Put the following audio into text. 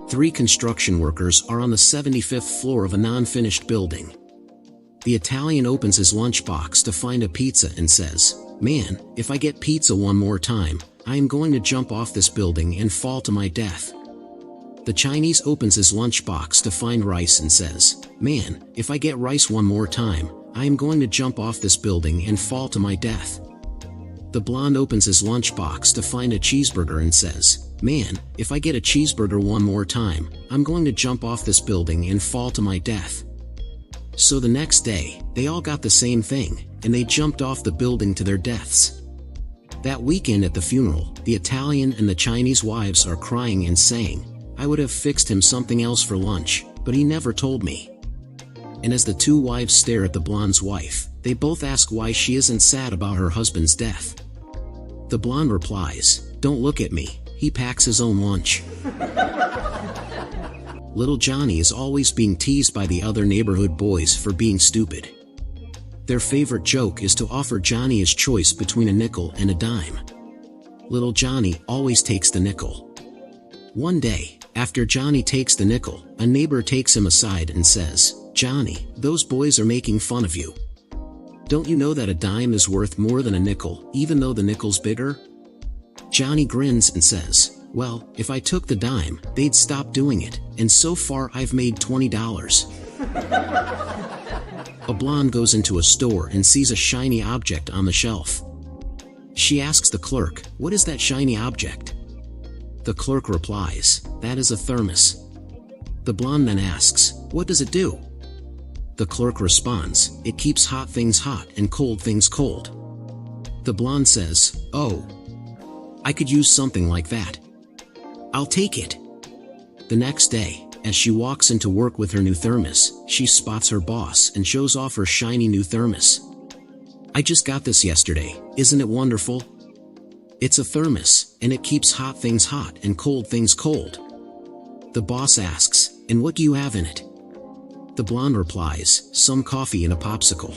Three construction workers are on the 75th floor of a non-finished building. The Italian opens his lunchbox to find a pizza and says, "Man, if I get pizza one more time, I am going to jump off this building and fall to my death." The Chinese opens his lunchbox to find rice and says, "Man, if I get rice one more time, I am going to jump off this building and fall to my death." The blonde opens his lunchbox to find a cheeseburger and says, "Man, if I get a cheeseburger one more time, I'm going to jump off this building and fall to my death." So the next day, they all got the same thing, and they jumped off the building to their deaths. That weekend at the funeral, the Italian and the Chinese wives are crying and saying, "I would have fixed him something else for lunch, but he never told me." And as the two wives stare at the blonde's wife, they both ask why she isn't sad about her husband's death. The blonde replies, "Don't look at me, he packs his own lunch." Little Johnny is always being teased by the other neighborhood boys for being stupid. Their favorite joke is to offer Johnny his choice between a nickel and a dime. Little Johnny always takes the nickel. One day, after Johnny takes the nickel, a neighbor takes him aside and says, "Johnny, those boys are making fun of you. Don't you know that a dime is worth more than a nickel, even though the nickel's bigger?" Johnny grins and says, "Well, if I took the dime, they'd stop doing it, and so far I've made $20. A blonde goes into a store and sees a shiny object on the shelf. She asks the clerk, "What is that shiny object?" The clerk replies, "That is a thermos." The blonde then asks, "What does it do?" The clerk responds, "It keeps hot things hot and cold things cold." The blonde says, "Oh, I could use something like that. I'll take it." The next day, as she walks into work with her new thermos, she spots her boss and shows off her shiny new thermos. "I just got this yesterday, isn't it wonderful? It's a thermos, and it keeps hot things hot and cold things cold." The boss asks, "And what do you have in it?" The blonde replies, "Some coffee and a popsicle."